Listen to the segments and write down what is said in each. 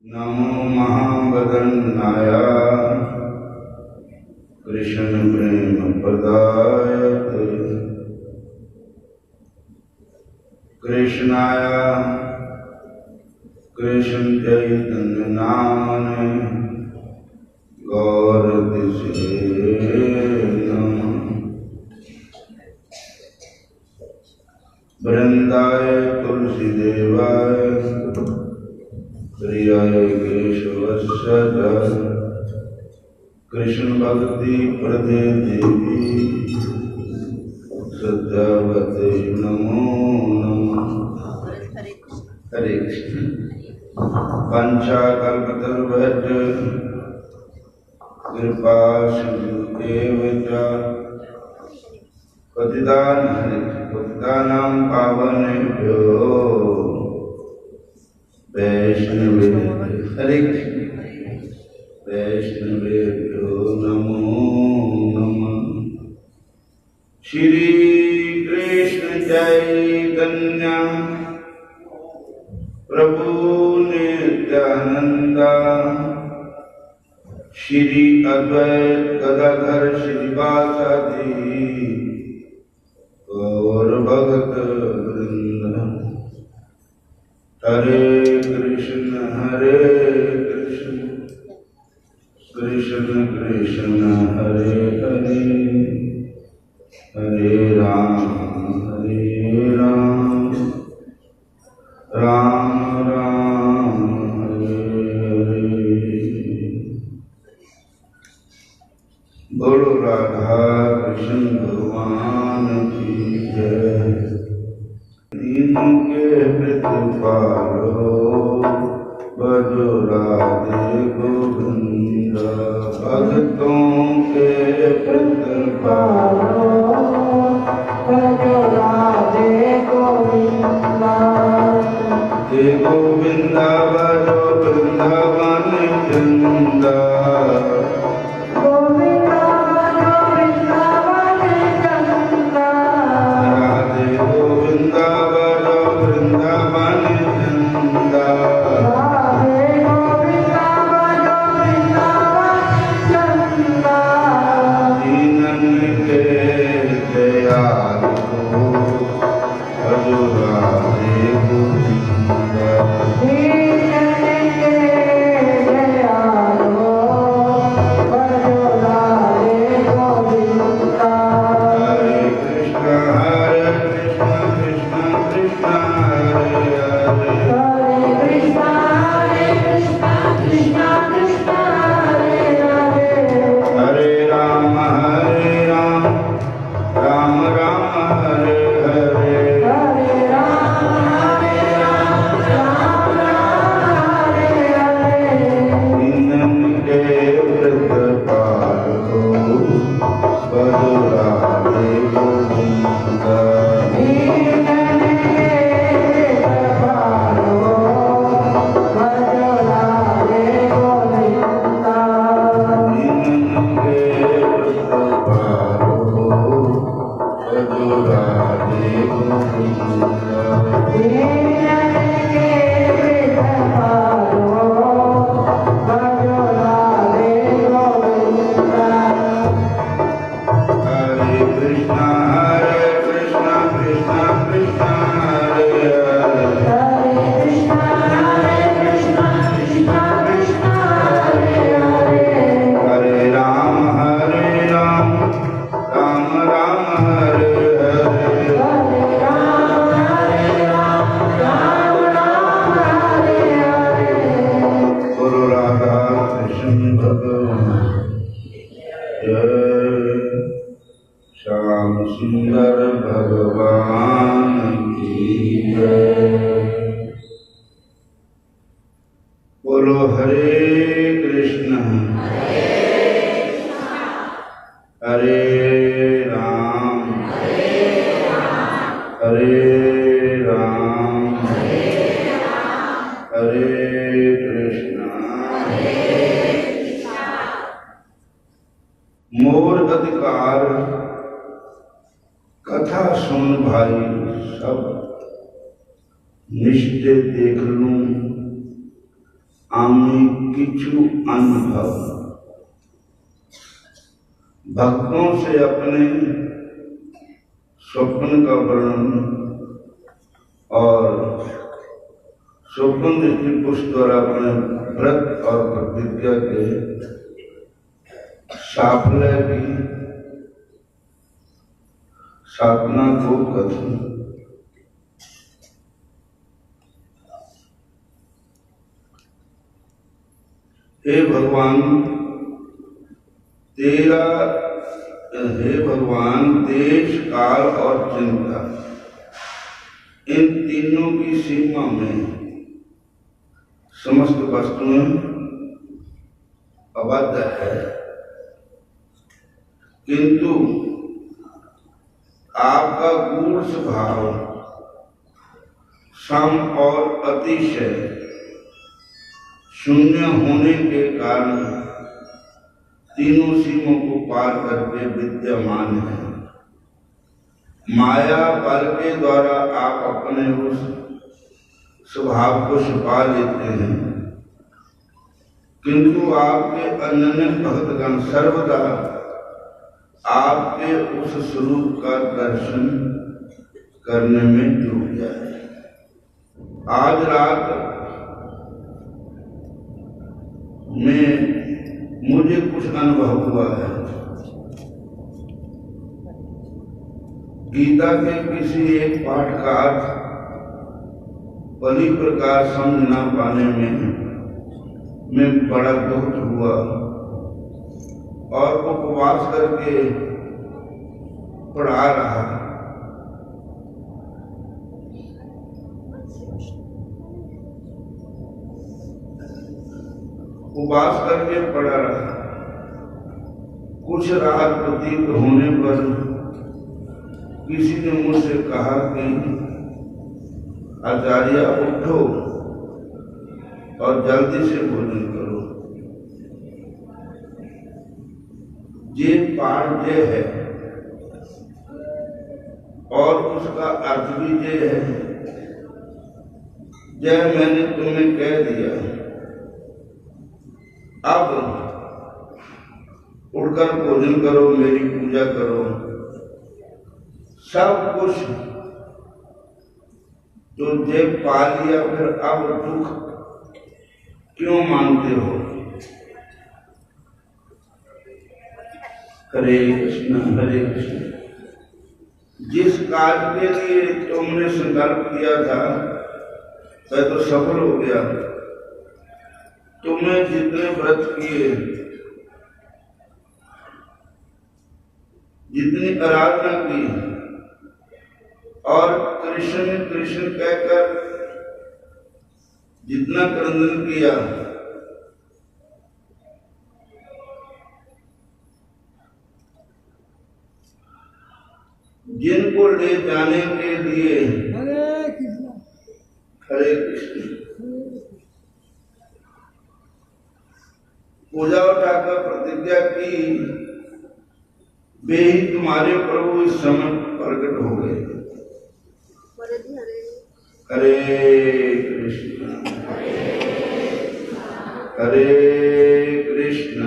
नमो महावदन्नाय कृष्ण प्रेम प्रदायते कृष्णाय कृष्ण चैतन्य नामने गौरतिसे नमः। वृंदाय तुलसीदेवाय प्रियाय केशवस्य कृष्ण भक्ति प्रदे देवी सत्यावते नमो नमः। हरे कृष्ण। पंचाकल्पतरुभ्यश्च कृपा सिन्धुभ्येव च पतितानां पावनेभ्यो वैष्णवेभ्यो नमो नमः। श्री कृष्ण चैतन्य प्रभु नित्यानंद श्री अद्वैत गदाधर श्रीवासादि गौर भगत वृंद। हरे कृष्ण कृष्ण कृष्ण हरे हरे, हरे राम राम राम हरे हरे। बोलो राधा कृष्ण भगवान की जय। इनके प्रतिपालो भजो राधे गोविंद, भक्तों के प्रतिपालो भजो राधे गोविंद। हे गोविंद भजो वृंदावन चंदा, मोर अधिकार कथा सुन भाई सब निश्चय देख लूं, आमी किछु अनुभव। भक्तों से अपने स्वप्न का वर्णन और स्वप्न दृष्टि पुरुष द्वारा अपने व्रत और प्रतिज्ञा के साफल्य की साधना को कथन। हे भगवान देश काल और चिंता इन तीनों की सीमा में समस्त वस्तुएं अबाध्य है, किंतु आपका गूढ़ स्वभाव सम और अतिशय शून्य होने के कारण तीनों सीमों को पार करके विद्यमान है। माया बल के द्वारा आप अपने उस स्वभाव को छिपा लेते हैं, किंतु आपके अनन्य भक्तगण सर्वदा आपके उस स्वरूप का दर्शन करने में जुट जाए। आज रात में मुझे कुछ अनुभव हुआ है। गीता के किसी एक पाठ का अर्थ भली प्रकार समझ न पाने में बड़ा दुख हुआ और उपवास करके पढ़ा रहा। उपवास करके पढ़ा रहा। कुछ रात प्रतीत होने पर किसी ने मुझसे कहा कि आचार्य उठो और जल्दी से भोजन करो। ये पाठ जय है और उसका अर्थ भी जय है। जय मैंने तुम्हें कह दिया, अब उठकर भोजन करो, मेरी पूजा करो। सब कुछ जो जय पा लिया, फिर अब दुख क्यों मानते हो? हरे कृष्ण हरे कृष्ण। जिस कार्य के लिए तुमने संकल्प किया था वह तो सफल हो गया। तुमने जितने व्रत किए, जितनी आराधना की और कृष्ण कृष्ण कहकर जितना क्रंदन किया, जिनको ले जाने के लिए हरे कृष्ण पूजा उठाकर प्रतिज्ञा की, वे ही तुम्हारे प्रभु इस समय प्रकट हो गए। हरे कृष्ण हरे कृष्ण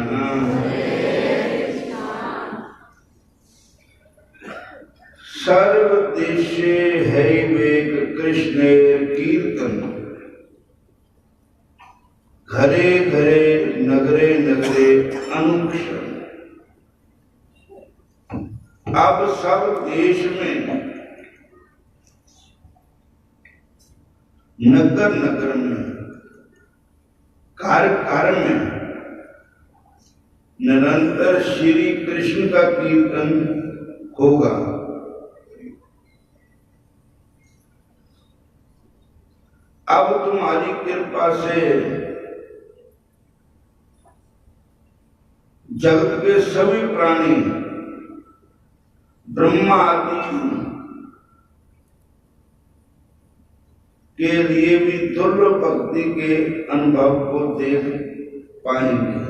सर्वदेशे हैवेक कृष्णेर कीर्तन, घरे घरे नगरे नगरे अनुक्षण। अब सब देश में, नगर नगर में, कार्य में निरंतर श्री कृष्ण का कीर्तन होगा। अब तुम्हारी कृपा से जगत के सभी प्राणी, ब्रह्मा आदि के लिए भी दुर्लभ भक्ति के अनुभव को देख पाएंगे।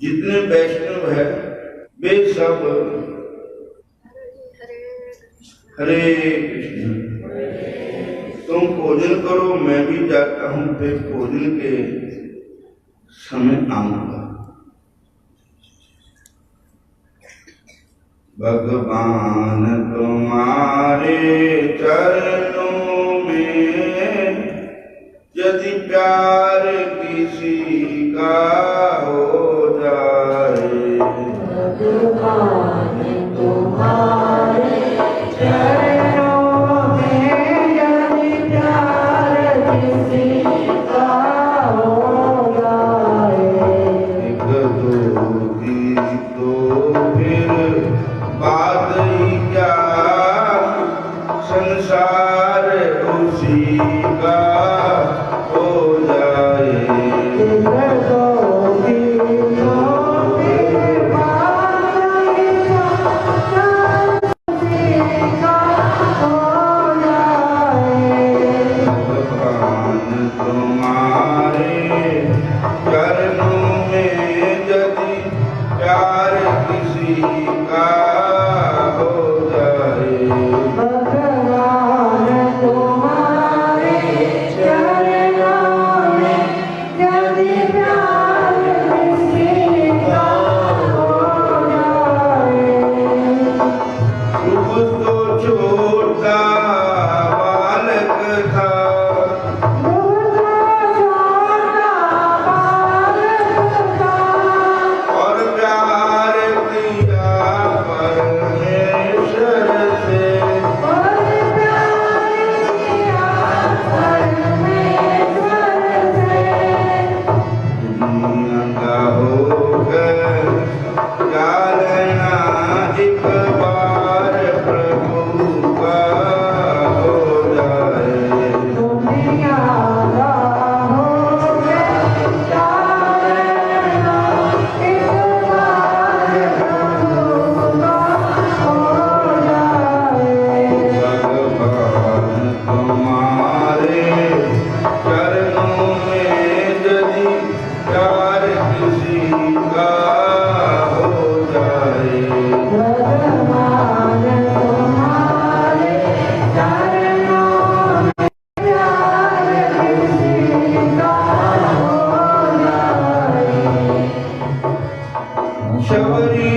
जितने वैष्णव है वे सब हरे कृष्ण तुम भोजन करो, मैं भी जाता हूं, फिर भोजन के समय आऊंगा। भगवान तुम्हारे चरणों में यदि प्यार किसी का हो जाए, भगवान तुम्हारे चरणों में यदि प्यार किसी का हो जाए, एक दो की तो फिर बात ही क्या, संसार उसी का हो जाए। भगवान तुम्हारे चरणों में यदि प्यार किसी का हो जाए, भगवान तुम्हारे चरणों में यदि प्यार किसी का हो जाए, रूप तो छोटा बालक था, और प्यार किया परमेश्वर से, दुनिया का होकर जाना एक बार प्रभु का हो जाए। दुनिया का हो गया जाना, एक बार प्रभु का हो जाए, भगवान तुम्हारे चरणों में यदि प्यार किसी का हो जाए, भगवान तुम्हारे चरणों में प्यार किसी का हो जाए, शबरी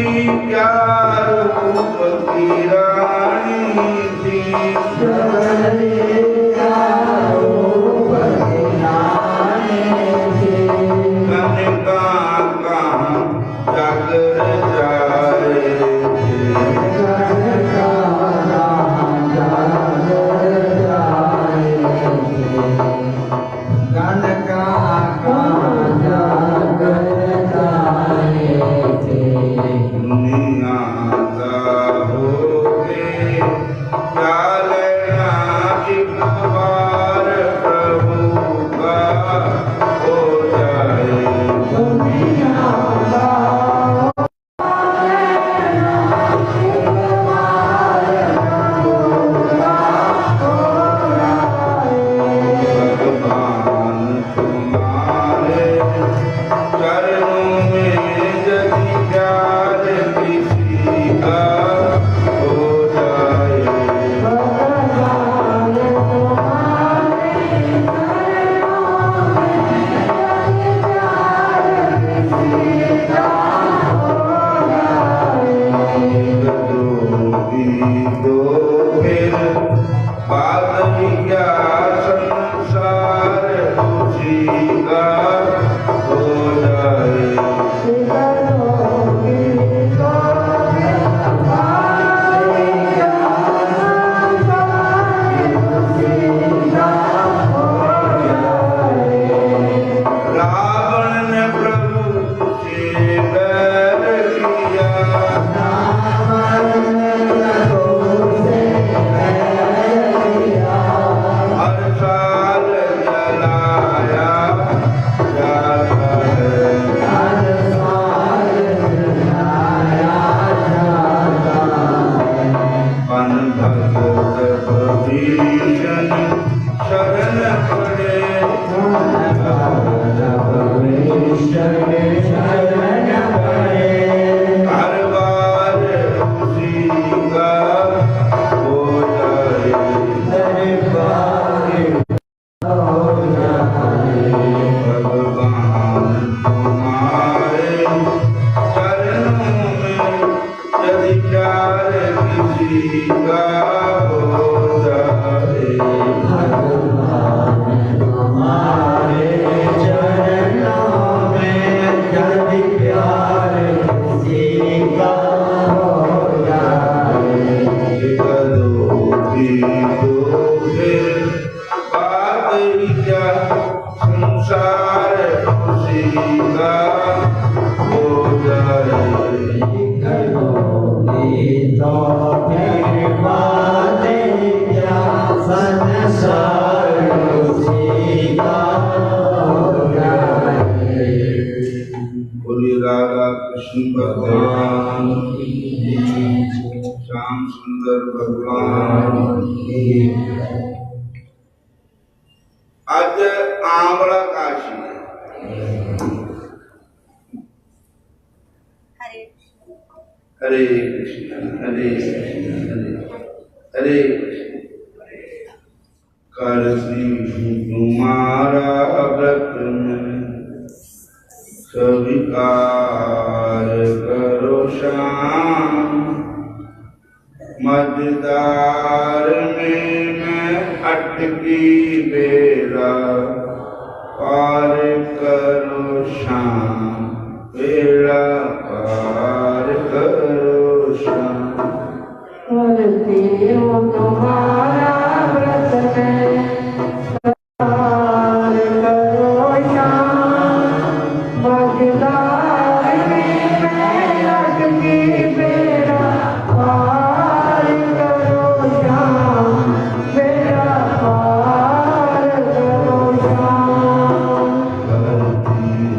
क्या रूप की रानी थी, कनका कहाँ जाकर जाए थे, दुनिया का होके क्या लेना, एक बार प्रभु का हो जाए। भगवान तुम्हारे चरणों में यदि प्यार किसी का हो जाए, दो फिर बात ही क्या, संसार उसी का हो जाए। रावण ने प्रभु से बैर किया, हर साल जलाया जाता है, पन भगत भीषण शरण पड़े, हर बार उसी का हो जाए। का हो जाए तो फिर बातें क्या संसार उसी का हो जाए। बोलिए राधा कृष्ण भगवान श्याम सुंदर भगवान। आज आंवला काशी है। हरे कृष्ण हरे कृष्ण हरे कृष्ण। करती हूँ तुम्हारा व्रत में स्वीकार करो श्याम। मझदार में मैं अटकी बेड़ा पार करो श्याम। बेड़ा पार करो श्याम। करती हूँ तुम्हारा व्रत में स्वीकार करो श्याम। मझदार में मैं अटकी बेड़ा पार करो श्याम। बेड़ा पार करो श्याम। करती हूँ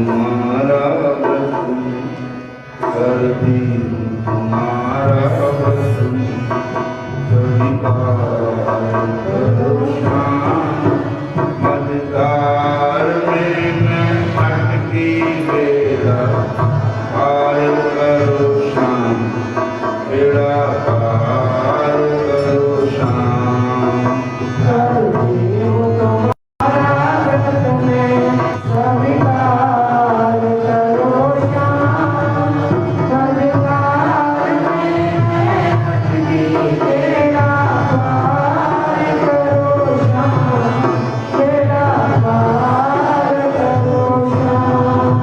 तुम्हारा व्रत में करती हूँ तुम्हारा व्रत में स्वीकार करो श्याम। मझदार में मैं अटकी बेड़ा पार करो श्याम। बेड़ा पार करो श्याम। करती हूँ तुम्हारा व्रत में स्वीकार करो श्याम। मझदार में मैं अटकी बेड़ा पार करो श्याम। बेड़ा पार करो श्याम।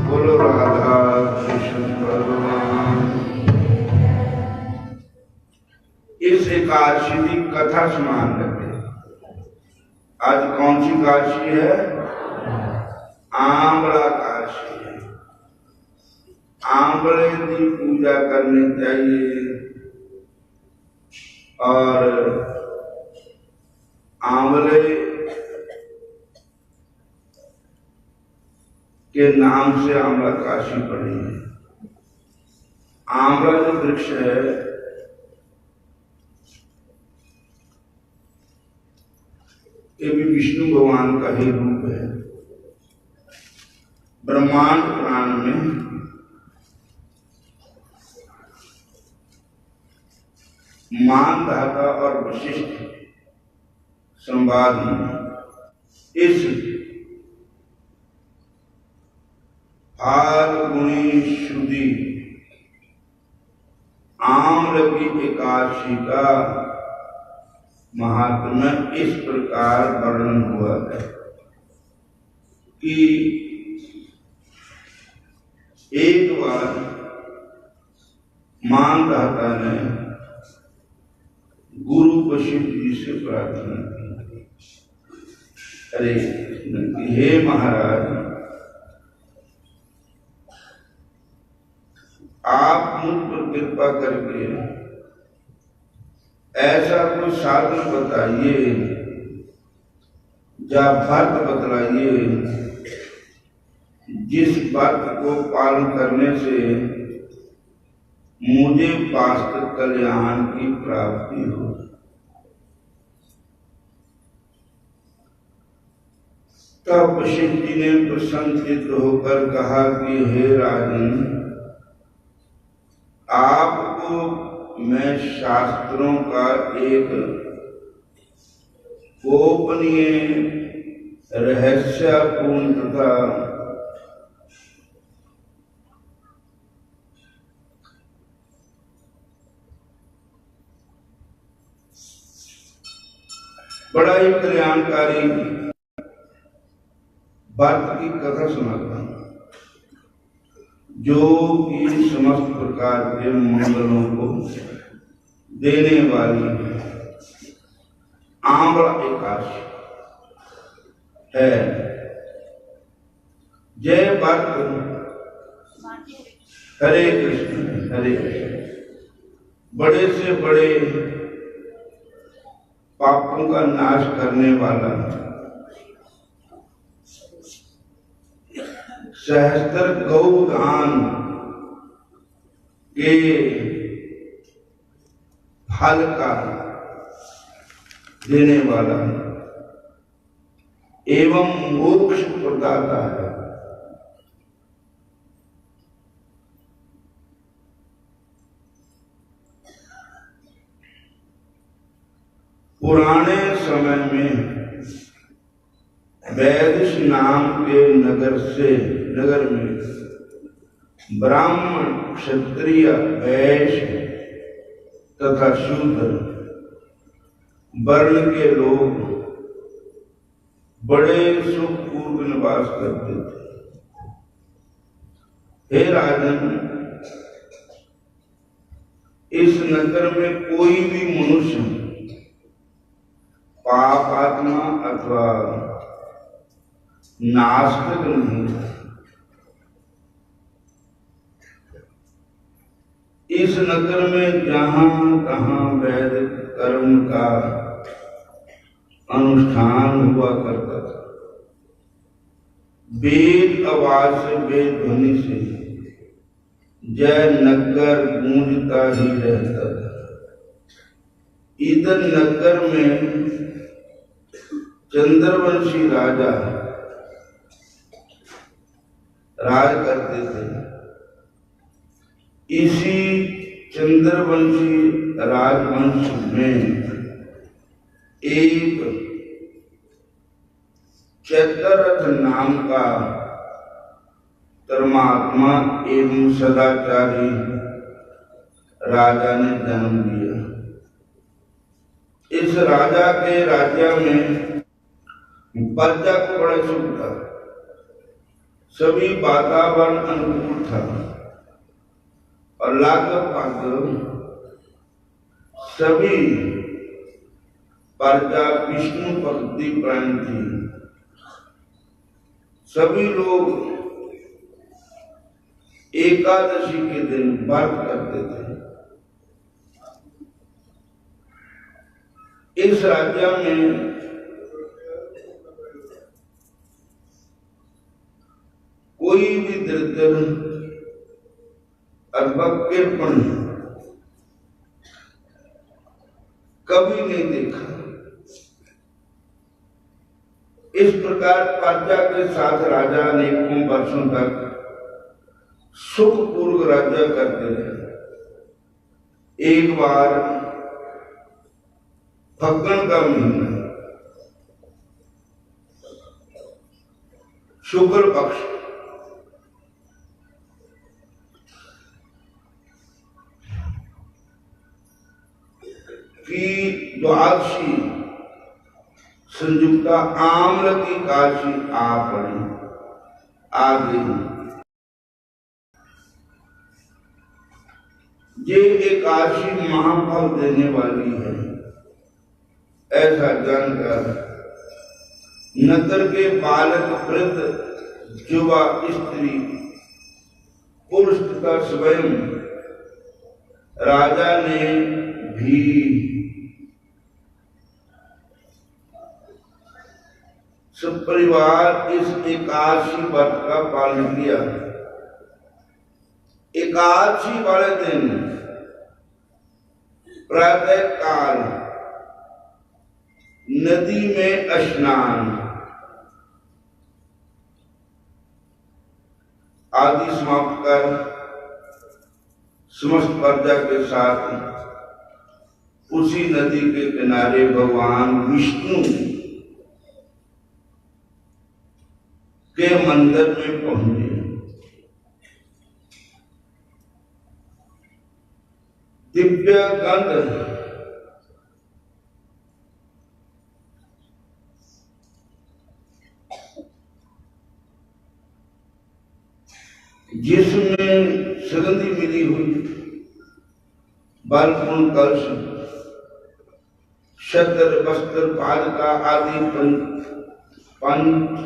बोलो राधा कृष्ण भगवान। इस एकादशी की कथा सुनान लगे। आज कौन सी काशी है? आंवला काशी है। आंवले की पूजा करनी चाहिए और आंवले के नाम से आंवला काशी पड़ी है। आंवला जो वृक्ष है ये भी विष्णु भगवान का ही रूप है। ब्रह्मांड पुराण में मानधाता और वशिष्ठ संवाद में इस फाल्गुनी शुद्धि आम्र की एकादशी का महात्म्य इस प्रकार वर्णन हुआ है कि एक बार मानधाता ने गुरु वशिष्ठ जी से प्रार्थना की, अरे हे महाराज, आप मुझ पर कृपा करके ऐसा कोई साधन बताइए या व्रत बतलाइए जिस व्रत को पालन करने से मुझे वास्तव कल्याण की प्राप्ति हो। तब वशिष्ठ जी ने प्रसन्नचित्त होकर कहा कि हे राजन, आपको मैं शास्त्रों का एक गोपनीय रहस्यपूर्ण तथा बड़ा ही कल्याणकारी व्रत की कथा सुनाता हूं जो कि समस्त प्रकार के मंगलों को देने वाली आम्र एकादशी है। जय भक्त हरे कृष्ण। बड़े से बड़े पापों का नाश करने वाला सहस्त्र गौदान के फल का देने वाला एवं मोक्ष प्रदाता है। पुराने समय में वैदिश नाम के नगर में ब्राह्मण, क्षत्रिय, वैश्य तथा शूद्र वर्ण के लोग बड़े सुखपूर्वक निवास करते थे। हे राजन, इस नगर में कोई भी मनुष्य पाप आत्मा अथवा नास्तिक नहीं है। इस नगर में जहां तहां वैदिक कर्म का अनुष्ठान हुआ करता था। वेद आवाज से, वेद ध्वनि से जय नगर गूंजता ही रहता था। इधर नगर में चंद्रवंशी राजा राज करते थे। इसी चंद्रवंशी राजवंश में एक चैत्ररथ नाम का धर्मात्मा एवं सदाचारी राजा ने जन्म लिया। इस राजा के राज्य में प्रजा को बड़ा सुख था। सभी वातावरण अनुकूल था और लगभग सभी प्रजा विष्णु भक्ति प्राण थी। सभी लोग एकादशी के दिन व्रत करते थे। इस राज्य में कोई भी दरिद्र अल्पज्ञपन कभी नहीं देखा। इस प्रकार प्रजा के साथ राजा अनेकों वर्षों तक सुखपूर्वक राज्य करते रहे। एक बार फग्गन का महीना, शुक्ल पक्ष, की द्वादशी संयुक्ता आम्ल की काशी आ गई। ये एकादशी महाफल देने वाली है, ऐसा जानकर नगर के बालक, वृद्ध, युवा, स्त्री, पुरुष तथा स्वयं राजा ने भी सब परिवार इस एकादशी व्रत का पालन किया। एकादशी वाले दिन प्रातः काल नदी में स्नान आदि समाप्त कर समस्त प्रजा के साथ उसी नदी के किनारे भगवान विष्णु के मंदिर में पहुंचे। दिव्य गंध जिसमें सुगंधि मिली हुई बालपूर्ण कलश, शत्र, वस्त्र, पादका आदि पंच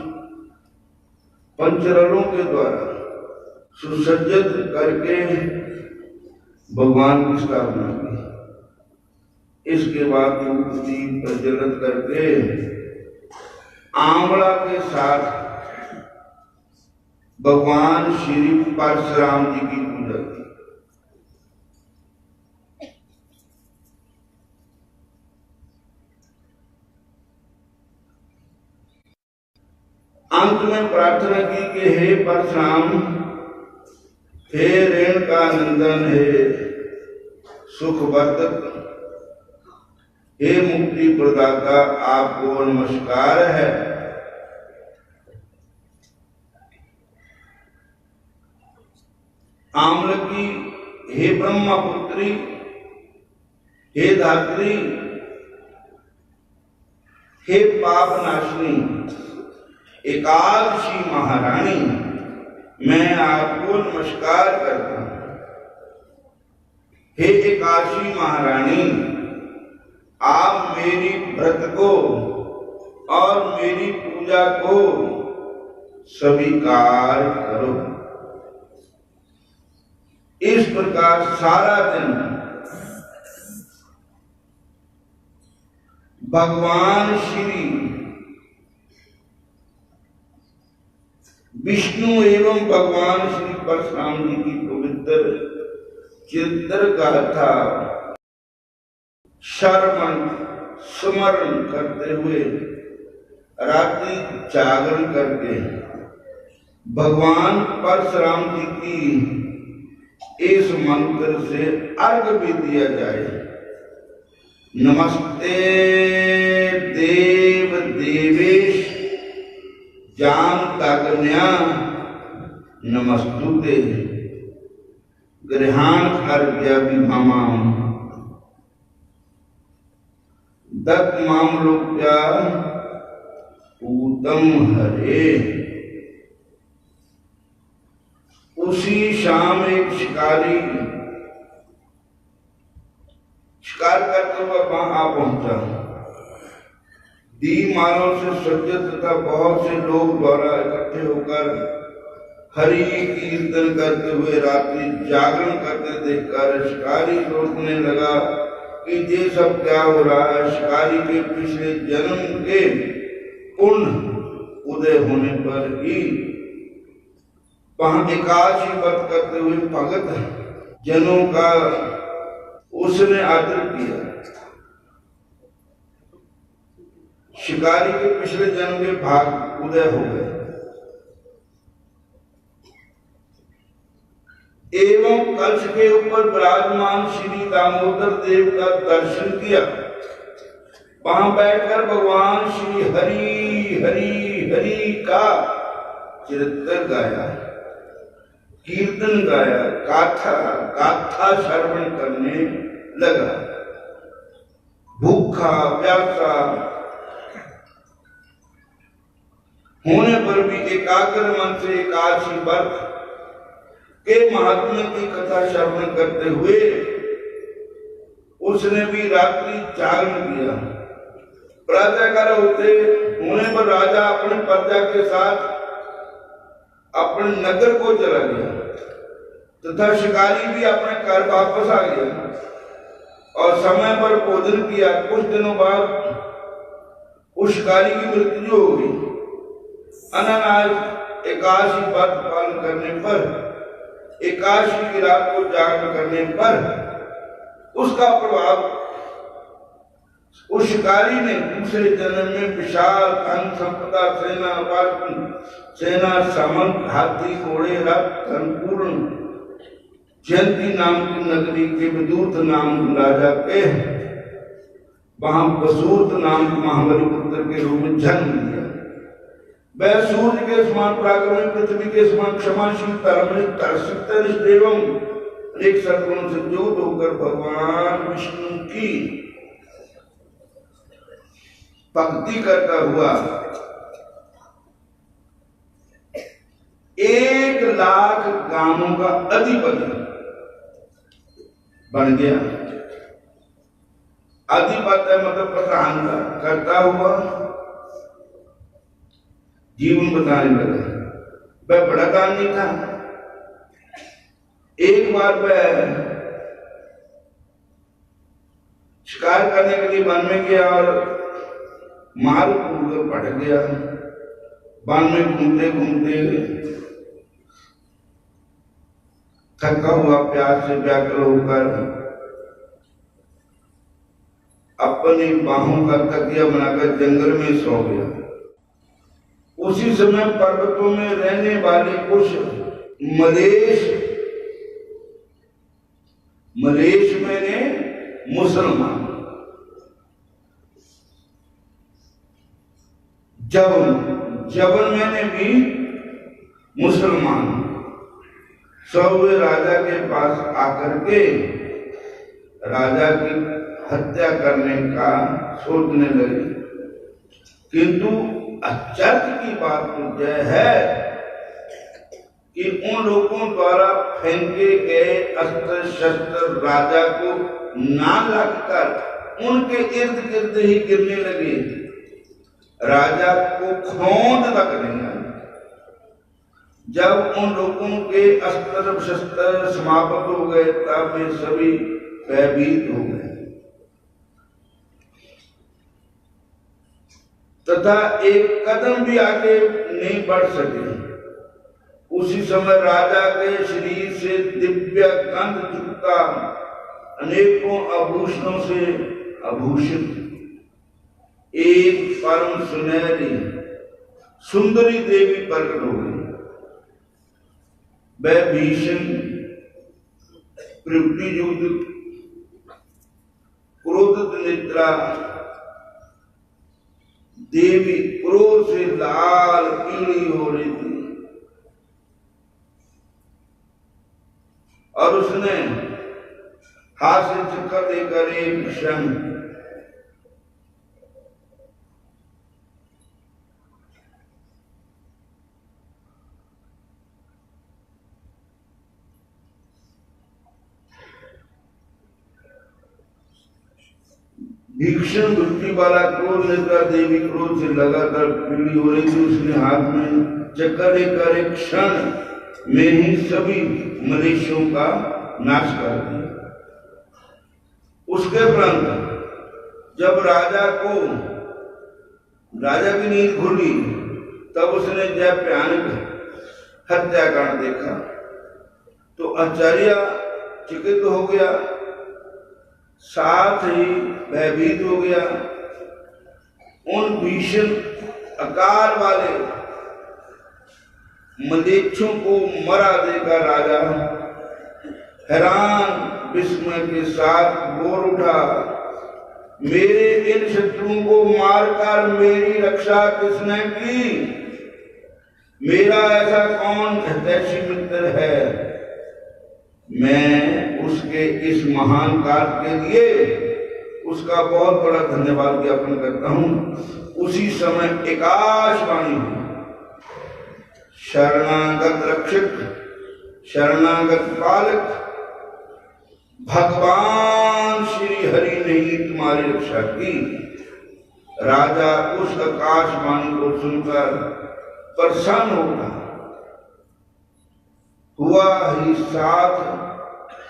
पंचरलों के द्वारा सुसज्जित करके भगवान की स्थापना की। इसके बाद धूप दीप प्रज्वलित करके आंवला के साथ भगवान श्री परशुराम जी की पूजा की। अंत में प्रार्थना की कि हे परशुराम, हे रेणुका नंदन, हे सुखवर्धक, हे मुक्ति प्रदाता, आपको नमस्कार है। आम्ल की हे ब्रह्मपुत्री, हे धात्री, हे पाप नाशिनी, एकादशी महारानी, मैं आपको नमस्कार करता हूं। हे एकादशी महारानी, आप मेरी व्रत को और मेरी पूजा को स्वीकार करो। इस प्रकार सारा दिन भगवान श्री विष्णु एवं भगवान श्री परशुराम जी की पवित्र चरित्र गाथा श्रवण स्मरण करते हुए रात्रि जागरण करके भगवान परशुराम जी की इस मंत्र से अर्घ भी दिया जाए। नमस्ते देव देवेश जानताग्न्या नमस्तुते गृहाण अर्घ्यभिमाम दत्मामलोक्या पूतम हरे। उसी शाम एक शिकारी शिकार करते हुए वहां आ पहुंचा। दीपमालों से सज्जित तथा बहुत से लोग द्वारा इकट्ठे होकर हरि कीर्तन करते हुए रात्रि जागरण करते देखकर शिकारी सोचने लगा कि ये सब क्या हो रहा है। शिकारी के पिछले जन्म के पुण्य उदय होने पर ही वहां एकादशी व्रत करते हुए भगत जनों का उसने आदर किया। शिकारी के पिछले जन्म के भाग उदय हो गए एवं कलश के ऊपर विराजमान श्री दामोदर देव का दर्शन किया। वहां बैठकर भगवान श्री हरि हरि हरि का चरित्र गाया, कीर्तन गाया, गाथा श्रवण करने लगा। भूखा प्यासा होने पर भी एकाग्र मन से एकादशी व्रत के महात्म्य की कथा श्रवण करते हुए उसने भी रात्रि जागरण किया। प्रातःकाल होने पर राजा अपने प्रजा के साथ अपने नगर को चला गया तथा शिकारी भी अपने घर वापस आ गया और समय पर भोजन किया। कुछ दिनों बाद उस शिकारी की मृत्यु हो गई। अनानाज एकादशी व्रत पालन करने पर, एकादशी की रात को जागरण करने पर उसका प्रभाव उस शिकारी ने दूसरे जन्म में विशाल धन संपदा, सेना सामंत, हाथी घोड़े, रथ, संपूर्ण जयंती नाम की नगरी के विदूत नाम राजा के वहां वसूर्त नाम के महाबली पुत्र के रूप में जन्म लिया। वह सूर्य के समान पराक्रमी, पृथ्वी के समान क्षमाशील, सत्यनिष्ठ एवं एक सद्गुण से युक्त होकर भगवान विष्णु की भक्ति करता हुआ 1,00,000 गांवों का अधिपति बन गया। अधिपति मतलब प्रधानता करता हुआ जीवन बताने लगा। वह बड़ा दानी था। एक बार वह शिकार करने के लिए वन में गया और मार कूद कर पट गया। वन में घूमते घूमते थका हुआ प्यास से व्याकुल होकर अपनी बाहों का तकिया बनाकर जंगल में सो गया। उसी समय पर्वतों में रहने वाले कुछ मलेश मैंने मुसलमान, जबन मैंने भी मुसलमान सब राजा के पास आकर के राजा की हत्या करने का सोचने लगे। किंतु आश्चर्य की बात तो यह है कि उन लोगों द्वारा फेंके गए अस्त्र शस्त्र राजा को ना लगकर उनके इर्द गिर्द ही गिरने लगे। राजा को खोंद तक नहीं आई। जब उन लोगों के अस्त्र शस्त्र समाप्त हो गए तब वे सभी भयभीत हो गए तथा एक कदम भी आगे नहीं बढ़ सके। उसी समय राजा के शरीर से दिव्य गंध युक्त अनेकों आभूषणों से आभूषित एक परम सुनहरी सुंदरी देवी प्रकट हो गई। वह भीषण युक्त क्रोधित निद्रा देवी क्रोध से लाल पीली हो रही थी और उसने हाथ से चक्कर देकर एक क्षण भीषण वृत्ति वाला क्रोध निद्रा देवी क्रोध से लगातार पीड़ी हो रही थी। उसने हाथ में चक्कर लेकर एक क्षण में ही सभी मलेशियों का नाश कर दिया। उसके उपरांत जब राजा की नींद खुली तब उसने जब भयानक हत्याकांड देखा तो आश्चर्य चकित हो गया, साथ ही भयभीत हो गया। उन भीषण आकार वाले मलेच्छों को मरा देकर राजा हैरान विस्मय के साथ बोल उठा, मेरे इन शत्रुओं को मारकर मेरी रक्षा किसने की? मेरा ऐसा कौन हितैषी मित्र है? मैं उसके इस महान कार्य के लिए उसका बहुत बड़ा धन्यवाद ज्ञापन करता हूं। उसी समय आकाशवाणी हुई, शरणागत रक्षक, शरणागत पालक भगवान श्री हरि ने ही तुम्हारी रक्षा की। राजा उस आकाशवाणी को सुनकर प्रसन्न हो गया। हुआ ही साथ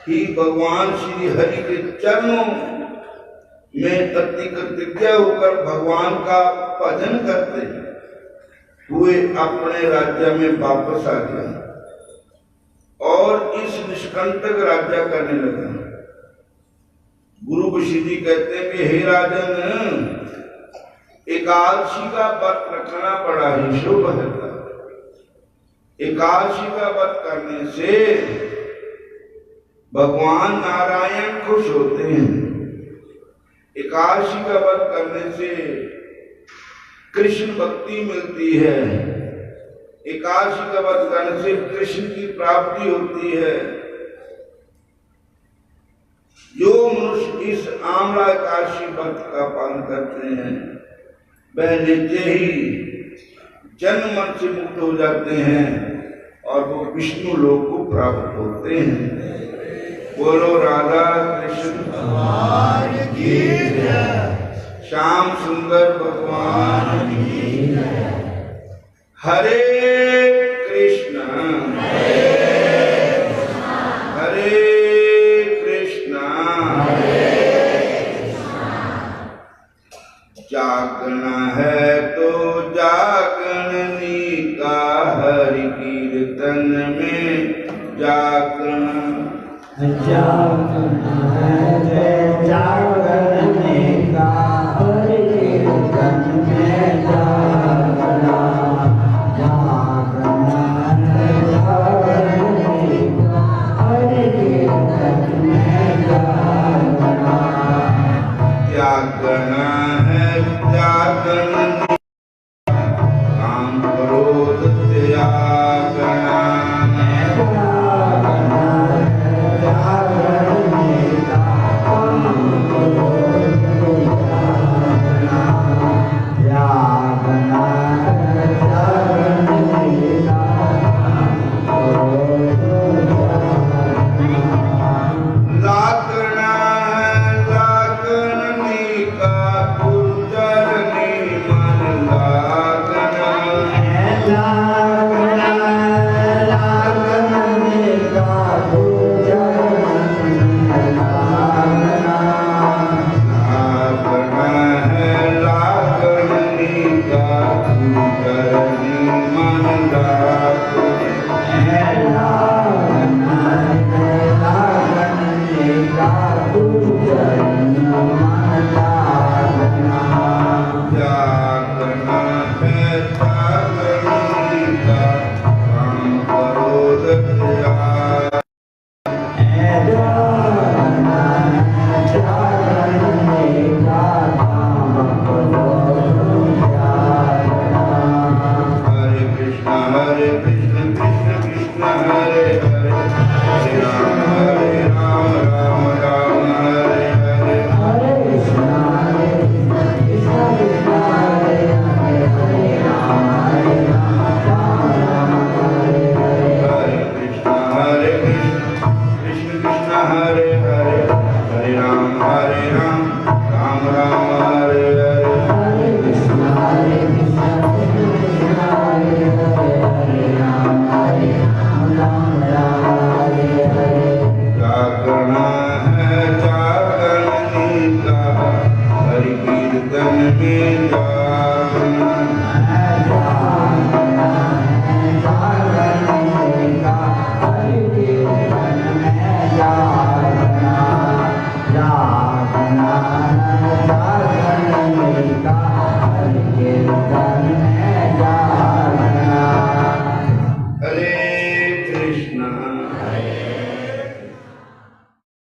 ही भगवान श्री हरि के चरणों में अति कृतज्ञ होकर भगवान का भजन करते हुए अपने राज्य में वापस आ गया और इस निष्कंटक राज्य करने लगा। गुरु बशीर जी कहते हैं कि हे राजन, एकादशी का व्रत रखना बड़ा ही शुभ है। एकादशी का व्रत करने से भगवान नारायण खुश होते हैं। एकादशी का व्रत करने से कृष्ण भक्ति मिलती है। एकादशी का व्रत करने से कृष्ण की प्राप्ति होती है। जो मनुष्य इस आमला एकादशी व्रत का पालन करते हैं वह नित्य ही जन्म मरण से मुक्त हो जाते हैं और वो विष्णु लोक को प्राप्त होते हैं। बोलो राधा कृष्ण भगवान की जय, श्याम सुंदर भगवान की जय। हरे कृष्ण हरे कृष्णा जागना है तो जागनी का हरि कीर्तन में जागना जागना है जागने का